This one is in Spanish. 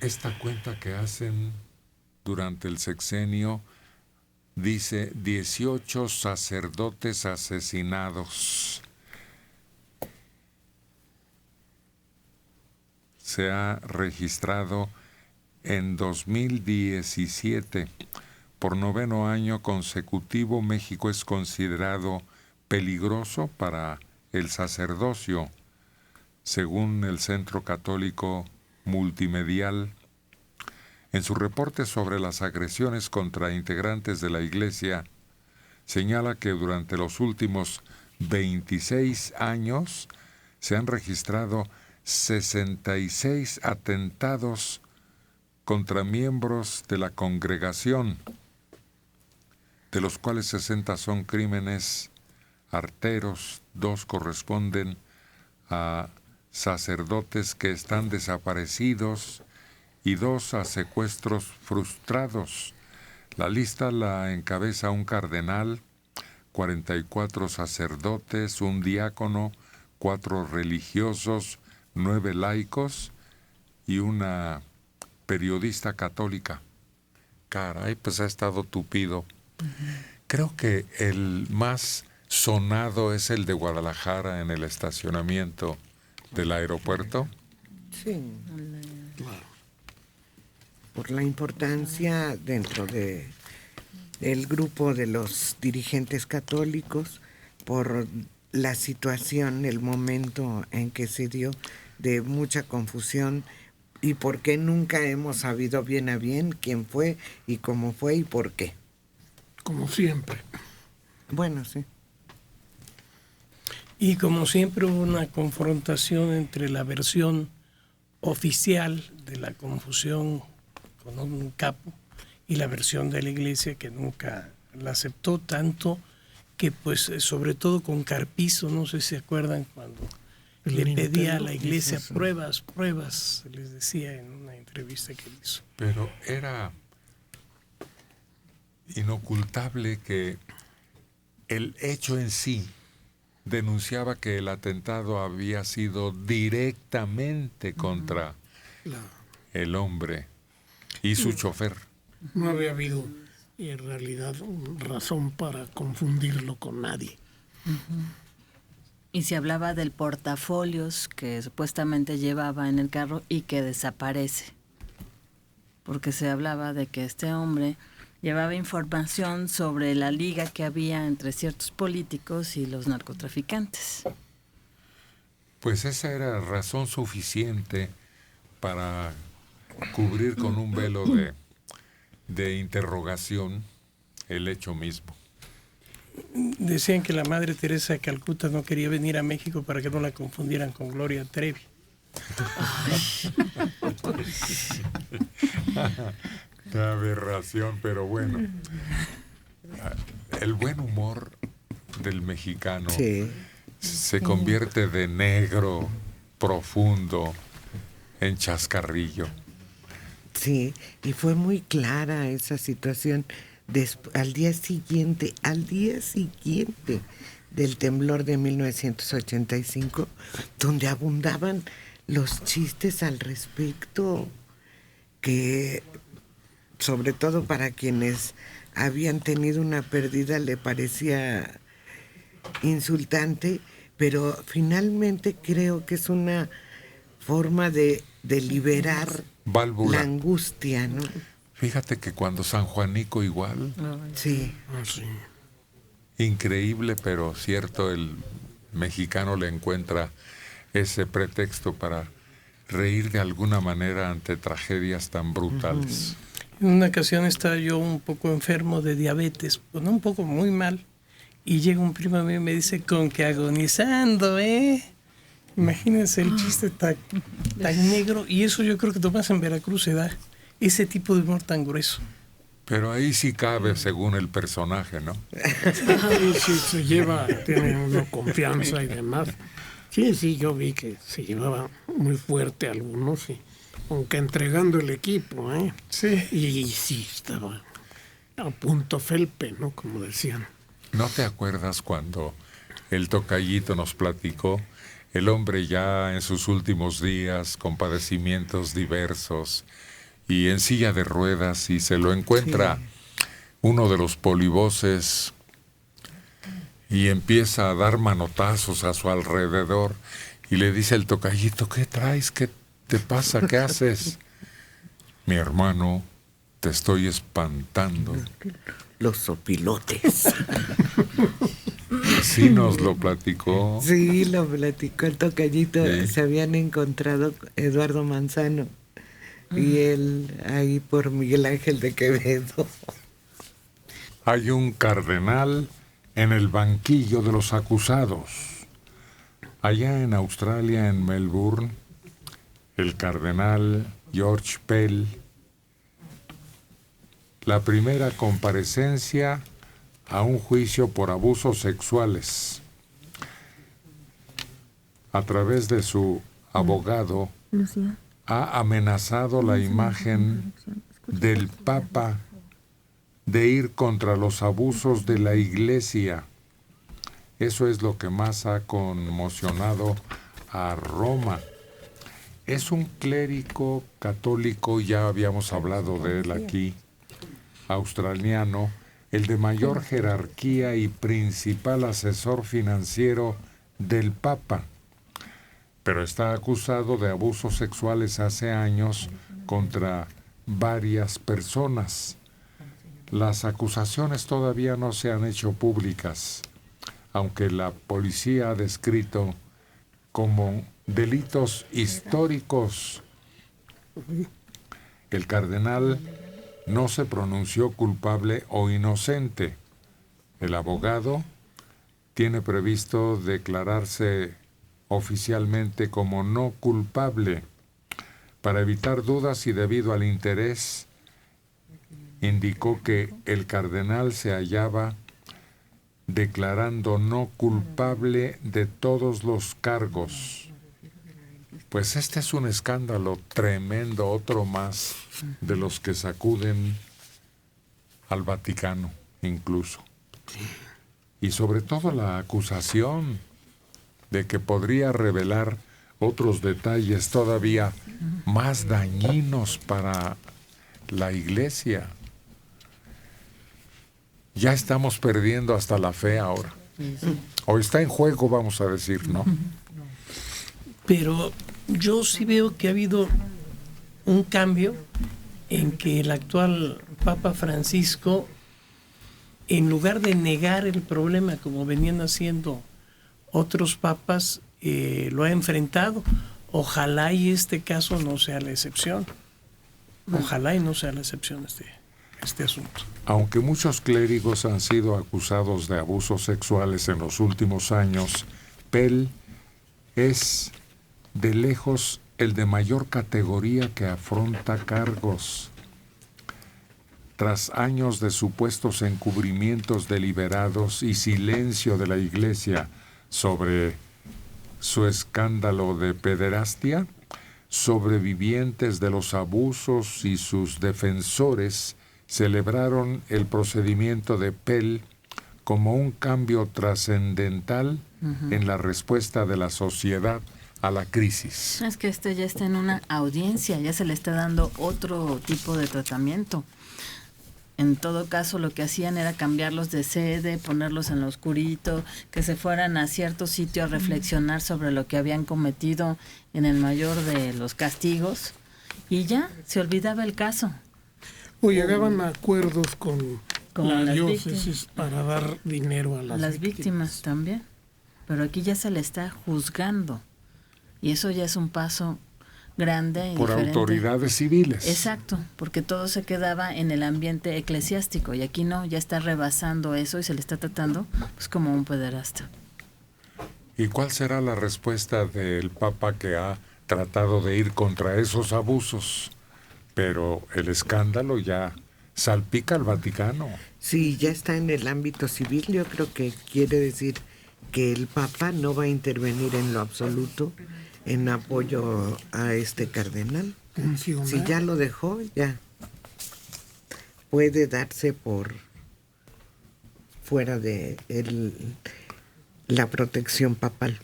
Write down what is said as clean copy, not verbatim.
esta cuenta que hacen durante el sexenio dice 18 sacerdotes asesinados. Se ha registrado en 2017. Por 9º año consecutivo, México es considerado peligroso para el sacerdocio, según el Centro Católico Multimedial. En su reporte sobre las agresiones contra integrantes de la Iglesia, señala que durante los últimos 26 años se han registrado 66 atentados contra miembros de la congregación, de los cuales 60 son crímenes arteros, 2 corresponden a sacerdotes que están desaparecidos y 2 a secuestros frustrados. La lista la encabeza un cardenal, 44 sacerdotes, un diácono, 4 religiosos, 9 laicos y una periodista católica. Caray, pues ha estado tupido. Creo que el más sonado es el de Guadalajara en el estacionamiento del aeropuerto. Sí, claro. Por la importancia dentro del grupo de los dirigentes católicos, por la situación, el momento en que se dio de mucha confusión y por qué nunca hemos sabido bien a bien quién fue y cómo fue y por qué. Como siempre. Bueno, sí. Y como siempre hubo una confrontación entre la versión oficial de la confusión con un capo y la versión de la Iglesia, que nunca la aceptó, tanto que pues sobre todo con Carpizo, no sé si se acuerdan, cuando le pedía a la Iglesia pruebas, les decía en una entrevista que hizo. Pero era inocultable que el hecho en sí denunciaba que el atentado había sido directamente contra el hombre y su chofer. No había habido en realidad razón para confundirlo con nadie. Y se hablaba del portafolios que supuestamente llevaba en el carro y que desaparece. Porque se hablaba de que este hombre llevaba información sobre la liga que había entre ciertos políticos y los narcotraficantes. Pues esa era razón suficiente para cubrir con un velo de interrogación el hecho mismo. Decían que la Madre Teresa de Calcuta no quería venir a México para que no la confundieran con Gloria Trevi. Qué aberración, pero bueno. El buen humor del mexicano se convierte de negro profundo en chascarrillo. Sí, y fue muy clara esa situación al día siguiente del temblor de 1985, donde abundaban los chistes al respecto, que sobre todo para quienes habían tenido una pérdida le parecía insultante, pero finalmente creo que es una forma de liberar válvula, la angustia, ¿no? Fíjate que cuando San Juanico igual. Sí. Sí. Increíble, pero cierto, el mexicano le encuentra ese pretexto para reír de alguna manera ante tragedias tan brutales. En una ocasión estaba yo un poco enfermo de diabetes, bueno, un poco muy mal, y llega un primo mío y me dice, con que agonizando, Imagínense el chiste tan negro, y eso yo creo que nomás en Veracruz se da, ese tipo de humor tan grueso. Pero ahí sí cabe según el personaje, ¿no? Sí, se lleva, tiene una confianza y demás. Sí, yo vi que se llevaba muy fuerte algunos, aunque entregando el equipo, Sí. Y sí, estaba a punto felpe, ¿no? Como decían. ¿No te acuerdas cuando el tocayito nos platicó el hombre ya en sus últimos días, con padecimientos diversos y en silla de ruedas, y se lo encuentra uno de los polivoces y empieza a dar manotazos a su alrededor y le dice el tocallito: ¿qué traes? ¿Qué te pasa? ¿Qué haces? Mi hermano, te estoy espantando. Los sopilotes. Sí nos lo platicó. Sí, lo platicó el tocallito. Sí. Se habían encontrado Eduardo Manzano y él ahí por Miguel Ángel de Quevedo. Hay un cardenal en el banquillo de los acusados. Allá en Australia, en Melbourne, el cardenal George Pell, la primera comparecencia a un juicio por abusos sexuales. A través de su abogado, ha amenazado la imagen del Papa de ir contra los abusos de la Iglesia. Eso es lo que más ha conmocionado a Roma. Es un clérigo católico, ya habíamos hablado de él aquí, australiano, el de mayor jerarquía y principal asesor financiero del Papa, pero está acusado de abusos sexuales hace años contra varias personas. Las acusaciones todavía no se han hecho públicas, aunque la policía ha descrito como delitos históricos. El cardenal no se pronunció culpable o inocente. El abogado tiene previsto declararse oficialmente como no culpable. Para evitar dudas y debido al interés, indicó que el cardenal se hallaba declarando no culpable de todos los cargos. Pues este es un escándalo tremendo, otro más de los que sacuden al Vaticano incluso. Y sobre todo la acusación de que podría revelar otros detalles todavía más dañinos para la Iglesia. Ya estamos perdiendo hasta la fe ahora. O está en juego, vamos a decir, ¿no? Pero yo sí veo que ha habido un cambio en que el actual Papa Francisco, en lugar de negar el problema como venían haciendo otros papas, lo ha enfrentado. Ojalá y este caso no sea la excepción. Ojalá y no sea la excepción este asunto. Aunque muchos clérigos han sido acusados de abusos sexuales en los últimos años, Pell es de lejos el de mayor categoría que afronta cargos. Tras años de supuestos encubrimientos deliberados y silencio de la Iglesia sobre su escándalo de pederastia, sobrevivientes de los abusos y sus defensores celebraron el procedimiento de Pell como un cambio trascendental en la respuesta de la sociedad a la crisis. Es que ya está en una audiencia, ya se le está dando otro tipo de tratamiento. En todo caso, lo que hacían era cambiarlos de sede, ponerlos en lo oscurito, que se fueran a cierto sitio a reflexionar sobre lo que habían cometido en el mayor de los castigos, y ya, se olvidaba el caso. O llegaban a acuerdos con la las diócesis víctimas. para dar dinero a las víctimas también. Pero aquí ya se le está juzgando, y eso ya es un paso grande y por diferente. autoridades civiles. Exacto, porque todo se quedaba en el ambiente eclesiástico y aquí no, ya está rebasando eso y se le está tratando pues como un pederasta. ¿Y cuál será la respuesta del Papa, que ha tratado de ir contra esos abusos? Pero el escándalo ya salpica al Vaticano. Sí, ya está en el ámbito civil. Yo creo que quiere decir que el Papa no va a intervenir en lo absoluto en apoyo a este cardenal. funcionar. Si ya lo dejó, ya puede darse por fuera de la protección papal.